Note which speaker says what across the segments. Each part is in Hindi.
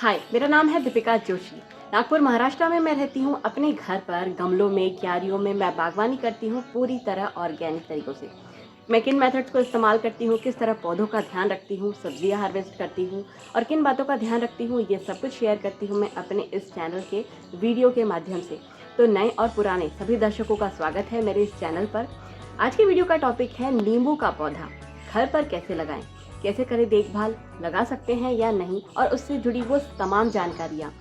Speaker 1: हाय, मेरा नाम है दीपिका जोशी। नागपुर महाराष्ट्र में मैं रहती हूँ। अपने घर पर गमलों में, क्यारियों में मैं बागवानी करती हूँ पूरी तरह ऑर्गेनिक तरीकों से। मैं किन मेथड्स को इस्तेमाल करती हूँ, किस तरह पौधों का ध्यान रखती हूँ, सब्जियाँ हार्वेस्ट करती हूँ और किन बातों का ध्यान रखती हूँ, ये सब कुछ शेयर करती हूँ मैं अपने इस चैनल के वीडियो के माध्यम से। तो नए और पुराने सभी दर्शकों का स्वागत है मेरे इस चैनल पर। आज की वीडियो का टॉपिक है नींबू का पौधा घर पर कैसे लगाएं, कैसे करें देखभाल, लगा सकते हैं या नहीं, और उससे जुड़ी वो तमाम जानकारियाँ।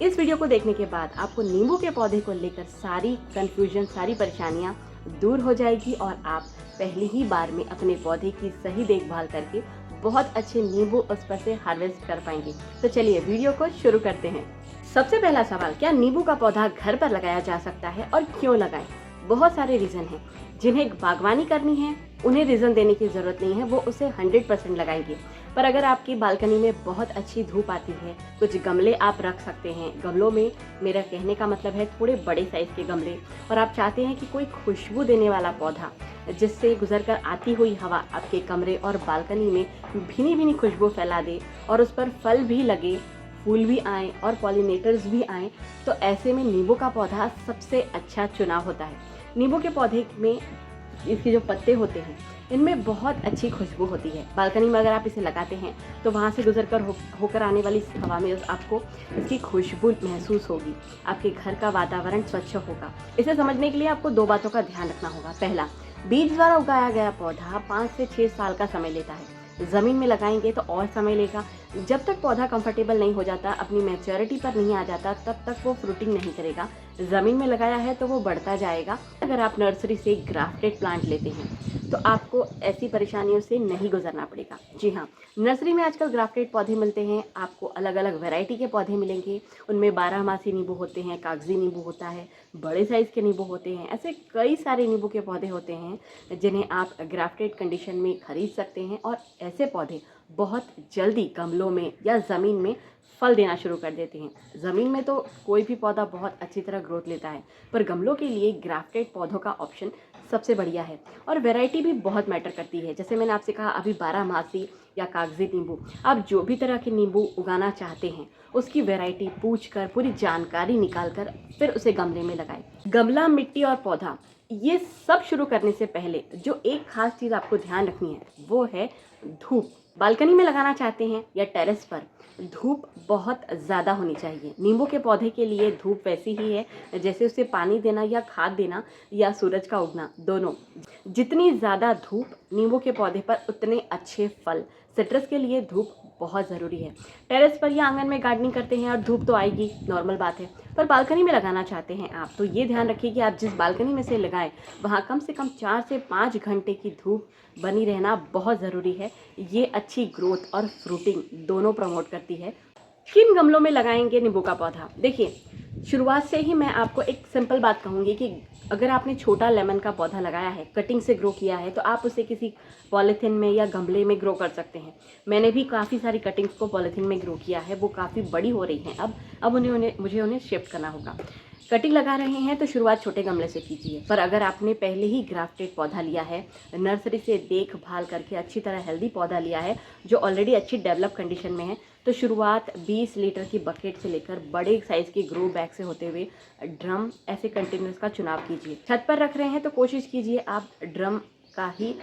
Speaker 1: इस वीडियो को देखने के बाद आपको नींबू के पौधे को लेकर सारी कंफ्यूजन, सारी परेशानियाँ दूर हो जाएगी और आप पहली ही बार में अपने पौधे की सही देखभाल करके बहुत अच्छे नींबू उस पर से हार्वेस्ट कर पाएंगे। तो चलिए वीडियो को शुरू करते हैं। सबसे पहला सवाल, क्या नींबू का पौधा घर पर लगाया जा सकता है और क्यों लगाएं? बहुत सारे रीज़न हैं। जिन्हें बागवानी करनी है उन्हें रीज़न देने की ज़रूरत नहीं है, वो उसे 100% लगाएंगे। पर अगर आपकी बालकनी में बहुत अच्छी धूप आती है, कुछ गमले आप रख सकते हैं। गमलों में मेरा कहने का मतलब है थोड़े बड़े साइज़ के गमले, और आप चाहते हैं कि कोई खुशबू देने वाला पौधा जिससे गुजर कर आती हुई हवा आपके कमरे और बालकनी में भीनी भीनी खुशबू फैला दे और उस पर फल भी लगे, फूल भी आएँ और पॉलिनेटर्स भी आएँ, तो ऐसे में नींबू का पौधा सबसे अच्छा चुनाव होता है। नींबू के पौधे में इसके जो पत्ते होते हैं इनमें बहुत अच्छी खुशबू होती है। बालकनी में अगर आप इसे लगाते हैं तो वहाँ से गुजरकर होकर आने वाली हवा में आपको इसकी खुशबू महसूस होगी। आपके घर का वातावरण स्वच्छ होगा। इसे समझने के लिए आपको दो बातों का ध्यान रखना होगा। पहला, बीज द्वारा उगाया गया पौधा 5 से 6 साल का समय लेता है। ज़मीन में लगाएंगे तो और समय लेगा। जब तक पौधा कंफर्टेबल नहीं हो जाता, अपनी मैच्योरिटी पर नहीं आ जाता, तब तक वो फ्रूटिंग नहीं करेगा। ज़मीन में लगाया है तो वो बढ़ता जाएगा। अगर आप नर्सरी से ग्राफ्टेड प्लांट लेते हैं तो आपको ऐसी परेशानियों से नहीं गुजरना पड़ेगा। जी हाँ, नर्सरी में आजकल ग्राफ्टेड पौधे मिलते हैं। आपको अलग अलग वैरायटी के पौधे मिलेंगे। उनमें 12 मासी नींबू होते हैं, कागजी नींबू होता है, बड़े साइज़ के नींबू होते हैं। ऐसे कई सारे नींबू के पौधे होते हैं जिन्हें आप ग्राफ्टेड कंडीशन में खरीद सकते हैं, और ऐसे पौधे बहुत जल्दी गमलों में या ज़मीन में फल देना शुरू कर देते हैं। ज़मीन में तो कोई भी पौधा बहुत अच्छी तरह ग्रोथ लेता है, पर गमलों के लिए ग्राफ्टेड पौधों का ऑप्शन सबसे बढ़िया है। और वैरायटी भी बहुत मैटर करती है। जैसे मैंने आपसे कहा अभी 12 मासी या कागजी नींबू, आप जो भी तरह के नींबू उगाना चाहते हैं उसकी वैरायटी पूछ कर, पूरी जानकारी निकाल कर फिर उसे गमले में लगाएं। गमला, मिट्टी और पौधा, ये सब शुरू करने से पहले जो एक खास चीज़ आपको ध्यान रखनी है वो है धूप। बालकनी में लगाना चाहते हैं या टेरेस पर, धूप बहुत ज़्यादा होनी चाहिए। नींबू के पौधे के लिए धूप वैसी ही है जैसे उसे पानी देना या खाद देना या सूरज का उगना, दोनों। जितनी ज़्यादा धूप नींबू के पौधे पर उतने अच्छे फल। सिट्रस के लिए धूप बहुत ज़रूरी है। टेरेस पर या आंगन में गार्डनिंग करते हैं और धूप तो आएगी, नॉर्मल बात है। पर बालकनी में लगाना चाहते हैं आप, तो ये ध्यान रखिए कि आप जिस बालकनी में से लगाएं वहाँ कम से कम 4 से 5 घंटे की धूप बनी रहना बहुत ज़रूरी है। ये अच्छी ग्रोथ और फ्रूटिंग दोनों प्रमोट करती है। किन गमलों में लगाएंगे नींबू का पौधा? देखिए, शुरुआत से ही मैं आपको एक सिंपल बात कहूँगी कि अगर आपने छोटा लेमन का पौधा लगाया है, कटिंग से ग्रो किया है, तो आप उसे किसी पॉलीथीन में या गमले में ग्रो कर सकते हैं। मैंने भी काफ़ी सारी कटिंग्स को पॉलीथीन में ग्रो किया है, वो काफ़ी बड़ी हो रही हैं। अब मुझे उन्हें शिफ्ट करना होगा। कटिंग लगा रहे हैं तो शुरुआत छोटे गमले से कीजिए। पर अगर आपने पहले ही ग्राफ्टेड पौधा लिया है, नर्सरी से देखभाल करके अच्छी तरह हेल्दी पौधा लिया है जो ऑलरेडी अच्छी डेवलप कंडीशन में है, तो शुरुआत 20 लीटर की बकेट से लेकर बड़े साइज़ के ग्रो बैग से होते हुए ड्रम, ऐसे कंटेनर्स का चुनाव कीजिए। छत पर रख रहे हैं तो कोशिश कीजिए आप ड्रम का ही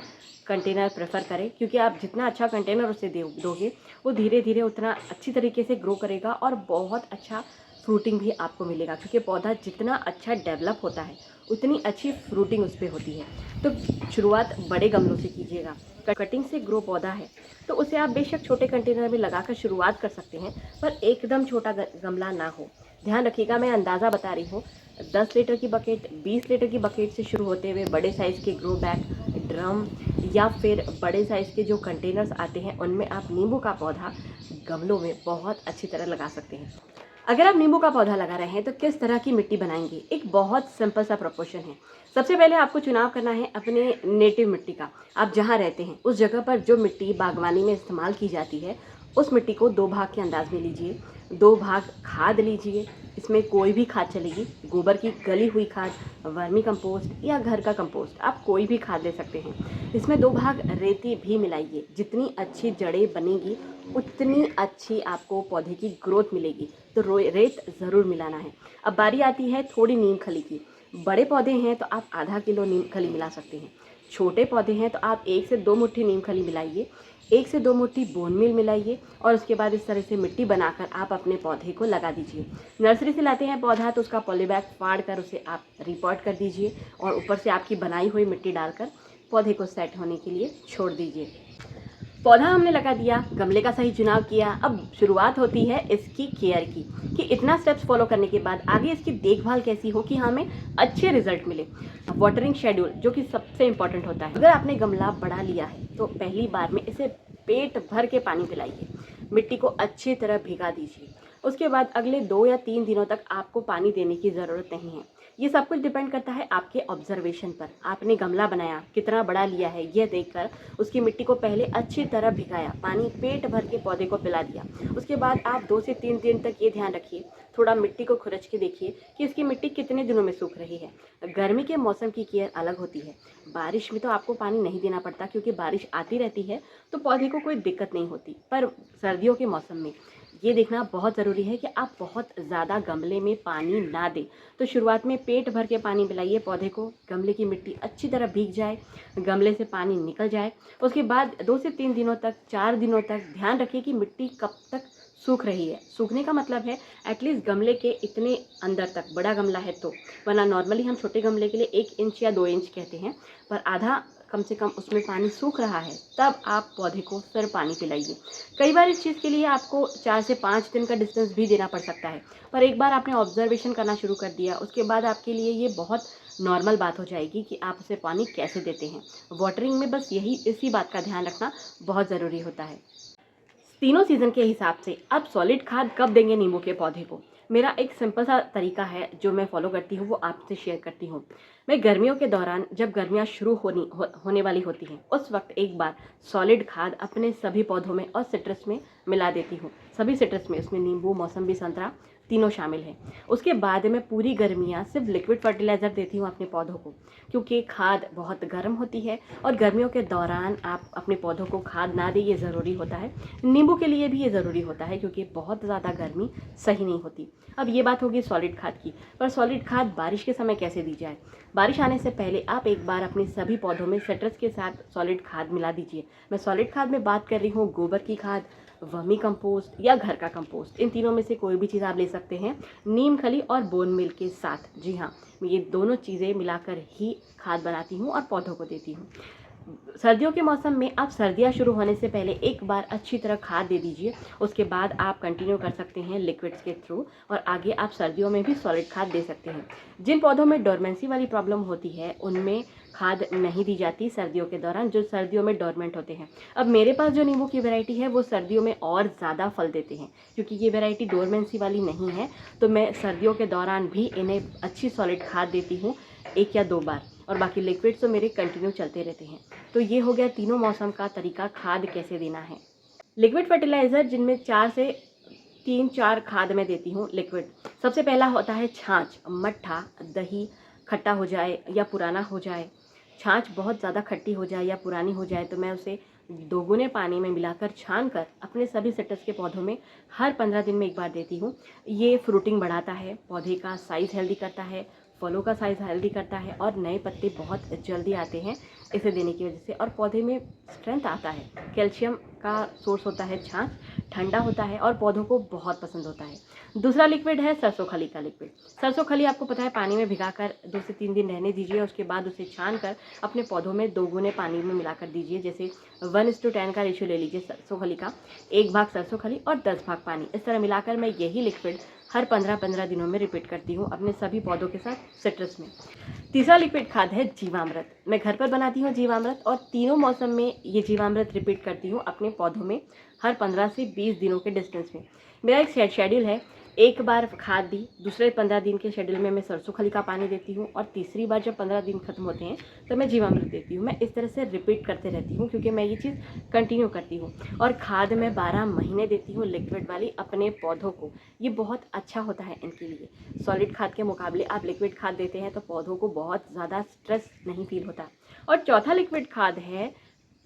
Speaker 1: कंटेनर प्रेफर करें, क्योंकि आप जितना अच्छा कंटेनर उसे दोगे वो धीरे धीरे उतना अच्छी तरीके से ग्रो करेगा और बहुत अच्छा फ्रूटिंग भी आपको मिलेगा। क्योंकि पौधा जितना अच्छा डेवलप होता है उतनी अच्छी फ्रूटिंग उस पर होती है। तो शुरुआत बड़े गमलों से कीजिएगा। कटिंग से ग्रो पौधा है तो उसे आप बेशक छोटे कंटेनर में लगाकर शुरुआत कर सकते हैं, पर एकदम छोटा गमला ना हो। ध्यान रखिएगा, मैं अंदाज़ा बता रही हूँ। 10 लीटर की बकेट, 20 लीटर की बकेट से शुरू होते हुए बड़े साइज़ के ग्रो बैग, ड्रम या फिर बड़े साइज़ के जो कंटेनर्स आते हैं उनमें आप नींबू का पौधा गमलों में बहुत अच्छी तरह लगा सकते हैं। अगर आप नींबू का पौधा लगा रहे हैं तो किस तरह की मिट्टी बनाएंगे? एक बहुत सिंपल सा प्रोपोर्शन है। सबसे पहले आपको चुनाव करना है अपने नेटिव मिट्टी का। आप जहाँ रहते हैं उस जगह पर जो मिट्टी बागवानी में इस्तेमाल की जाती है उस मिट्टी को 2 भाग के अंदाज में लीजिए। 2 भाग खाद लीजिए, इसमें कोई भी खाद चलेगी, गोबर की गली हुई खाद, वर्मी कंपोस्ट या घर का कंपोस्ट, आप कोई भी खाद ले सकते हैं। इसमें 2 भाग रेती भी मिलाइए, जितनी अच्छी जड़ें बनेगी उतनी अच्छी आपको पौधे की ग्रोथ मिलेगी, तो रेत ज़रूर मिलाना है। अब बारी आती है थोड़ी नीम खली की। बड़े पौधे हैं तो आप आधा किलो नीम खली मिला सकते हैं, छोटे पौधे हैं तो आप 1 से 2 मुट्ठी नीम खली मिलाइए, 1 से 2 मुट्ठी बोन मील मिलाइए और उसके बाद इस तरह से मिट्टी बनाकर आप अपने पौधे को लगा दीजिए। नर्सरी से लाते हैं पौधा तो उसका पॉलीबैग फाड़ कर उसे आप रिपॉट कर दीजिए और ऊपर से आपकी बनाई हुई मिट्टी डालकर पौधे को सेट होने के लिए छोड़ दीजिए। पौधा हमने लगा दिया, गमले का सही चुनाव किया, अब शुरुआत होती है इसकी केयर की, कि इतना स्टेप्स फॉलो करने के बाद आगे इसकी देखभाल कैसी हो कि हमें अच्छे रिजल्ट मिले। वाटरिंग शेड्यूल जो कि सबसे इम्पॉर्टेंट होता है। अगर आपने गमला बढ़ा लिया है तो पहली बार में इसे पेट भर के पानी पिलाइए, मिट्टी को अच्छी तरह भिगा दीजिए। उसके बाद अगले 2 या 3 दिनों तक आपको पानी देने की ज़रूरत नहीं है। ये सब कुछ डिपेंड करता है आपके ऑब्जर्वेशन पर। आपने गमला बनाया, कितना बड़ा लिया है, यह देखकर उसकी मिट्टी को पहले अच्छी तरह भिगाया, पानी पेट भर के पौधे को पिला दिया। उसके बाद आप 2 से 3 दिन तक ये ध्यान रखिए, थोड़ा मिट्टी को खुरच के देखिए कि इसकी मिट्टी कितने दिनों में सूख रही है। गर्मी के मौसम की केयर अलग होती है। बारिश में तो आपको पानी नहीं देना पड़ता क्योंकि बारिश आती रहती है तो पौधे को कोई दिक्कत नहीं होती। पर सर्दियों के मौसम में ये देखना बहुत ज़रूरी है कि आप बहुत ज़्यादा गमले में पानी ना दें। तो शुरुआत में पेट भर के पानी पिलाइए पौधे को, गमले की मिट्टी अच्छी तरह भीग जाए, गमले से पानी निकल जाए। उसके बाद 2 से 3 दिनों तक, 4 दिनों तक ध्यान रखिए कि मिट्टी कब तक सूख रही है। सूखने का मतलब है एटलीस्ट गमले के इतने अंदर तक, बड़ा गमला है तो, वरना नॉर्मली हम छोटे गमले के लिए 1 इंच या 2 इंच कहते हैं, पर आधा कम से कम उसमें पानी सूख रहा है, तब आप पौधे को फिर पानी पिलाइए। कई बार इस चीज़ के लिए आपको 4 से 5 दिन का डिस्टेंस भी देना पड़ सकता है, पर एक बार आपने ऑब्जर्वेशन करना शुरू कर दिया उसके बाद आपके लिए ये बहुत नॉर्मल बात हो जाएगी कि आप उसे पानी कैसे देते हैं। वाटरिंग में बस इसी बात का ध्यान रखना बहुत ज़रूरी होता है। तीनों सीज़न के हिसाब से आप सॉलिड खाद कब देंगे नींबू के पौधे को? मेरा एक सिंपल सा तरीका है जो मैं फॉलो करती हूँ, वो आपसे शेयर करती हूँ। मैं गर्मियों के दौरान जब गर्मियाँ शुरू होने वाली होती हैं उस वक्त एक बार सॉलिड खाद अपने सभी पौधों में और सिट्रस में मिला देती हूँ। सभी सिट्रस में, उसमें नींबू, मौसम्बी, संतरा तीनों शामिल हैं। उसके बाद मैं पूरी गर्मियाँ सिर्फ लिक्विड फर्टिलाइज़र देती हूँ अपने पौधों को, क्योंकि खाद बहुत गर्म होती है और गर्मियों के दौरान आप अपने पौधों को खाद ना दें, ये ज़रूरी होता है। नींबू के लिए भी ये ज़रूरी होता है क्योंकि बहुत ज़्यादा गर्मी सही नहीं होती। अब ये बात होगी सॉलिड खाद की, पर सॉलिड खाद बारिश के समय कैसे दी जाए? बारिश आने से पहले आप एक बार अपने सभी पौधों में सिट्रस के साथ सॉलिड खाद मिला दीजिए। मैं सॉलिड खाद में बात कर रही हूँ गोबर की खाद, वर्मी कंपोस्ट या घर का कंपोस्ट, इन तीनों में से कोई भी चीज़ आप ले सकते हैं, नीम खली और बोन मील के साथ। जी हाँ, मैं ये दोनों चीज़ें मिलाकर ही खाद बनाती हूँ और पौधों को देती हूँ। सर्दियों के मौसम में आप सर्दियाँ शुरू होने से पहले एक बार अच्छी तरह खाद दे दीजिए, उसके बाद आप कंटिन्यू कर सकते हैं लिक्विड्स के थ्रू और आगे आप सर्दियों में भी सॉलिड खाद दे सकते हैं। जिन पौधों में डोरमेंसी वाली प्रॉब्लम होती है उनमें खाद नहीं दी जाती सर्दियों के दौरान, जो सर्दियों में डोरमेंट होते हैं। अब मेरे पास जो नींबू की वैरायटी है वो सर्दियों में और ज़्यादा फल देते हैं, क्योंकि ये वैरायटी डोरमेंसी वाली नहीं है, तो मैं सर्दियों के दौरान भी इन्हें अच्छी सॉलिड खाद देती हूँ 1 या 2 बार, और बाकी लिक्विड्स तो मेरे कंटिन्यू चलते रहते हैं। तो ये हो गया तीनों मौसम का तरीका खाद कैसे देना है। लिक्विड फर्टिलाइज़र जिनमें 4 से 3-4 खाद मैं देती हूँ लिक्विड। सबसे पहला होता है छाछ, मट्ठा, दही खट्टा हो जाए या पुराना हो जाए, छाछ बहुत ज़्यादा खट्टी हो जाए या पुरानी हो जाए तो मैं उसे दोगुने पानी में मिलाकर छान कर अपने सभी सिट्रस के पौधों में हर 15 दिन में एक बार देती हूँ। ये फ्रूटिंग बढ़ाता है, पौधे का साइज़ हेल्दी करता है, फलों का साइज़ हेल्दी करता है और नए पत्ते बहुत जल्दी आते हैं इसे देने की वजह से, और पौधे में स्ट्रेंथ आता है। कैल्शियम का सोर्स होता है छाछ, ठंडा होता है और पौधों को बहुत पसंद होता है। दूसरा लिक्विड है सरसों खली का लिक्विड। सरसों खली आपको पता है पानी में भिगाकर 2 से 3 दिन रहने दीजिए, उसके बाद उसे छान कर अपने पौधों में 2 गुने पानी में मिलाकर दीजिए। जैसे 1:10 का रेशियो ले लीजिए सरसों खली का, 1 भाग सरसों खली और 10 भाग पानी। इस तरह मिलाकर मैं यही लिक्विड हर 15-15 दिनों में रिपीट करती हूँ अपने सभी पौधों के साथ सिट्रस में। तीसरा लिक्विड खाद है जीवामृत। मैं घर पर बनाती हूँ जीवामृत और तीनों मौसम में ये जीवामृत रिपीट करती हूँ अपने पौधों में हर 15 से 20 दिनों के डिस्टेंस में। मेरा एक शेड्यूल है, एक बार खाद दी, दूसरे 15 दिन के शेड्यूल में मैं सरसों खली का पानी देती हूँ और तीसरी बार जब 15 दिन खत्म होते हैं तो मैं जीवामृत देती हूँ। मैं इस तरह से रिपीट करते रहती हूँ क्योंकि मैं ये चीज़ कंटिन्यू करती हूँ। और खाद मैं 12 महीने देती हूँ लिक्विड वाली अपने पौधों को। ये बहुत अच्छा होता है इनके लिए। सॉलिड खाद के मुकाबले आप लिक्विड खाद देते हैं तो पौधों को बहुत ज़्यादा स्ट्रेस नहीं फील होता। और चौथा लिक्विड खाद है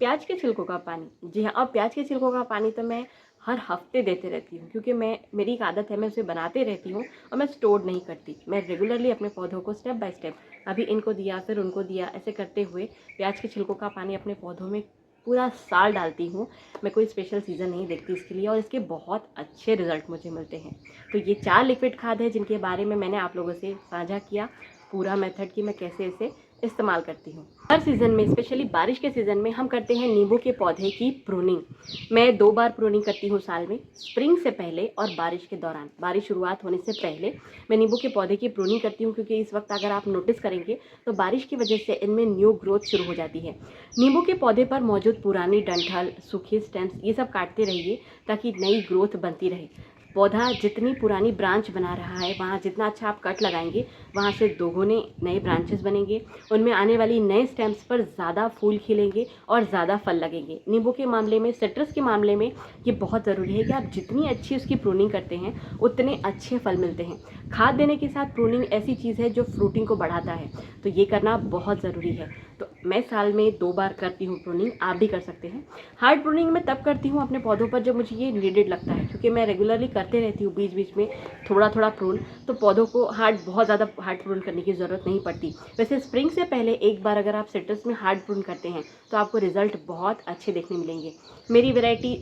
Speaker 1: प्याज के छिलकों का पानी। जी हाँ, और प्याज के छिलकों का पानी तो मैं हर हफ्ते देते रहती हूँ क्योंकि मेरी एक आदत है, मैं उसे बनाते रहती हूँ और मैं स्टोर नहीं करती। मैं रेगुलरली अपने पौधों को स्टेप बाय स्टेप, अभी इनको दिया फिर उनको दिया, ऐसे करते हुए प्याज के छिलकों का पानी अपने पौधों में पूरा साल डालती हूँ। मैं कोई स्पेशल सीज़न नहीं देखती इसके लिए और इसके बहुत अच्छे रिजल्ट मुझे मिलते हैं। तो ये 4 लिक्विड खाद है जिनके बारे में मैंने आप लोगों से साझा किया पूरा मेथड कि मैं कैसे इसे इस्तेमाल करती हूँ। हर सीज़न में, स्पेशली बारिश के सीज़न में, हम करते हैं नींबू के पौधे की प्रूनिंग। मैं 2 बार प्रूनिंग करती हूँ साल में, स्प्रिंग से पहले और बारिश के दौरान। बारिश शुरुआत होने से पहले मैं नींबू के पौधे की प्रूनिंग करती हूँ क्योंकि इस वक्त अगर आप नोटिस करेंगे तो बारिश की वजह से इनमें न्यू ग्रोथ शुरू हो जाती है। नींबू के पौधे पर मौजूद पुरानी डंठल, सूखे स्टेम्स, ये सब काटते रहिए ताकि नई ग्रोथ बनती रहे। पौधा जितनी पुरानी ब्रांच बना रहा है, वहाँ जितना अच्छा आप कट लगाएंगे, वहाँ से दोगुने नए ब्रांचेस बनेंगे। उनमें आने वाली नए स्टेम्स पर ज़्यादा फूल खिलेंगे और ज़्यादा फल लगेंगे। नींबू के मामले में, सिट्रस के मामले में ये बहुत ज़रूरी है कि आप जितनी अच्छी उसकी प्रूनिंग करते हैं उतने अच्छे फल मिलते हैं। खाद देने के साथ प्रूनिंग ऐसी चीज़ है जो फ्रूटिंग को बढ़ाता है, तो ये करना बहुत ज़रूरी है। तो मैं साल में 2 बार करती हूँ प्रूनिंग, आप भी कर सकते हैं। हार्ड प्रूनिंग मैं तब करती हूँ अपने पौधों पर जब मुझे ये नीडेड लगता है, क्योंकि मैं रेगुलरली करते रहती हूँ बीच बीच में थोड़ा थोड़ा प्रून, तो पौधों को बहुत ज़्यादा हार्ड प्रून करने की ज़रूरत नहीं पड़ती। वैसे स्प्रिंग से पहले एक बार अगर आप सिट्रस में हार्ड प्रून करते हैं तो आपको रिजल्ट बहुत अच्छे देखने मिलेंगे। मेरी वैरायटी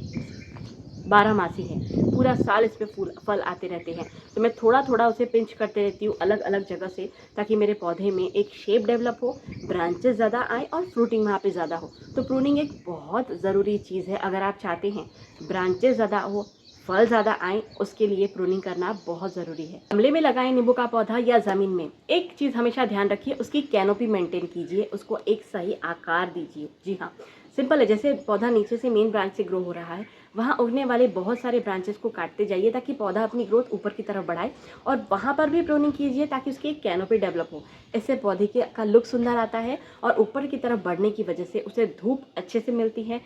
Speaker 1: 12 मासी है, पूरा साल इस पर फल आते रहते हैं। तो मैं थोड़ा थोड़ा उसे पिंच करते रहती हूँ अलग अलग जगह से, ताकि मेरे पौधे में एक शेप डेवलप हो, ब्रांचेस ज़्यादा आए और फ्रूटिंग वहाँ पे ज़्यादा हो। तो प्रूनिंग एक बहुत ज़रूरी चीज़ है। अगर आप चाहते हैं ब्रांचेस ज़्यादा हो, फल ज़्यादा आए, उसके लिए प्रूनिंग करना बहुत ज़रूरी है। गमले में लगाएं नींबू का पौधा या ज़मीन में, एक चीज़ हमेशा ध्यान रखिए, उसकी कैनोपी मेंटेन कीजिए, उसको एक सही आकार दीजिए। जी हाँ, सिंपल है। जैसे पौधा नीचे से मेन ब्रांच से ग्रो हो रहा है, वहाँ उगने वाले बहुत सारे ब्रांचेस को काटते जाइए ताकि पौधा अपनी ग्रोथ ऊपर की तरफ बढ़ाए, और वहाँ पर भी प्रूनिंग कीजिए ताकि उसकी एक कैनोपी डेवलप हो। इससे पौधे का लुक सुंदर आता है और ऊपर की तरफ बढ़ने की वजह से उसे धूप अच्छे से मिलती है,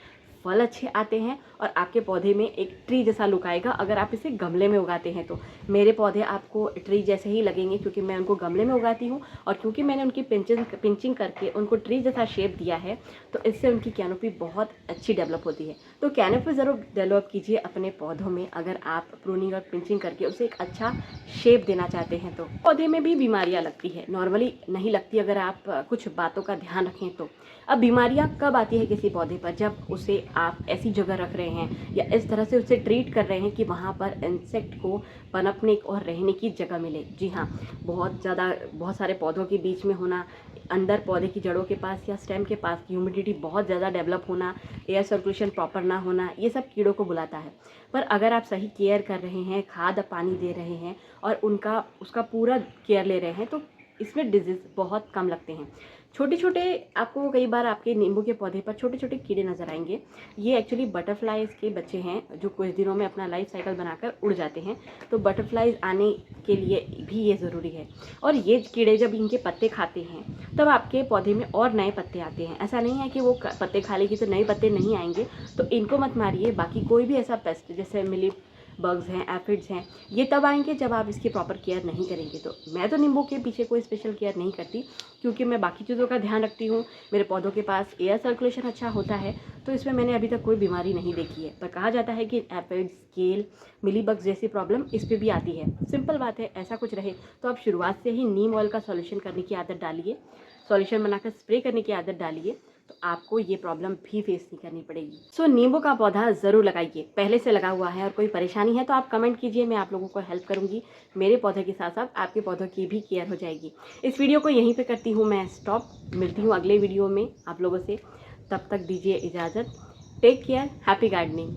Speaker 1: फल अच्छे आते हैं और आपके पौधे में एक ट्री जैसा लुक आएगा अगर आप इसे गमले में उगाते हैं तो। मेरे पौधे आपको ट्री जैसे ही लगेंगे क्योंकि मैं उनको गमले में उगाती हूँ और क्योंकि मैंने उनकी पिंचिंग करके उनको ट्री जैसा शेप दिया है, तो इससे उनकी कैनोपी बहुत अच्छी डेवलप होती है। तो कैनोपी ज़रूर डेवलप कीजिए अपने पौधों में अगर आप प्रूनिंग और पिंचिंग करके उसे एक अच्छा शेप देना चाहते हैं। तो पौधे में भी बीमारियाँ लगती है, नॉर्मली नहीं लगती अगर आप कुछ बातों का ध्यान रखें तो। अब बीमारियाँ कब आती है किसी पौधे पर? जब उसे आप ऐसी जगह रख रहे हैं या इस तरह से उसे ट्रीट कर रहे हैं कि वहाँ पर इंसेक्ट को पनपने और रहने की जगह मिले। जी हाँ, बहुत सारे पौधों के बीच में होना, अंदर पौधे की जड़ों के पास या स्टेम के पास ह्यूमिडिटी बहुत ज़्यादा डेवलप होना, एयर सर्कुलेशन प्रॉपर ना होना, ये सब कीड़ों को बुलाता है। पर अगर आप सही केयर कर रहे हैं, खाद पानी दे रहे हैं और उसका पूरा केयर ले रहे हैं, तो इसमें डिजीज़ बहुत कम लगते हैं। छोटे छोटे, आपको कई बार आपके नींबू के पौधे पर छोटे छोटे कीड़े नज़र आएंगे। ये एक्चुअली बटरफ्लाइज के बच्चे हैं जो कुछ दिनों में अपना लाइफ साइकिल बनाकर उड़ जाते हैं। तो बटरफ्लाइज आने के लिए भी ये ज़रूरी है। और ये कीड़े जब इनके पत्ते खाते हैं तब आपके पौधे में और नए पत्ते आते हैं। ऐसा नहीं है कि वो पत्ते खा लेगी तो नए पत्ते नहीं आएंगे, तो इनको मत मारिए। बाकी कोई भी ऐसा पेस्ट जैसे मिली बग्स हैं, एफिड्स हैं, ये तब आएंगे जब आप इसकी प्रॉपर केयर नहीं करेंगे। तो मैं तो नींबू के पीछे कोई स्पेशल केयर नहीं करती क्योंकि मैं बाकी चीज़ों का ध्यान रखती हूँ। मेरे पौधों के पास एयर सर्कुलेशन अच्छा होता है, तो इसमें मैंने अभी तक कोई बीमारी नहीं देखी है। पर कहा जाता है कि एफिड्स, स्केल, मिली बग्स जैसी प्रॉब्लम इस पर भी आती है। सिंपल बात है, ऐसा कुछ रहे तो आप शुरुआत से ही नीम ऑयल का सॉल्यूशन करने की आदत डालिए, सॉल्यूशन बनाकर स्प्रे करने की आदत डालिए, तो आपको ये प्रॉब्लम भी फेस नहीं करनी पड़ेगी। सो नींबू का पौधा ज़रूर लगाइए। पहले से लगा हुआ है और कोई परेशानी है तो आप कमेंट कीजिए, मैं आप लोगों को हेल्प करूंगी। मेरे पौधे के साथ साथ आपके पौधों की भी केयर हो जाएगी। इस वीडियो को यहीं पे करती हूँ मैं स्टॉप। मिलती हूँ अगले वीडियो में आप लोगों से, तब तक दीजिए इजाज़त। Take care, happy gardening.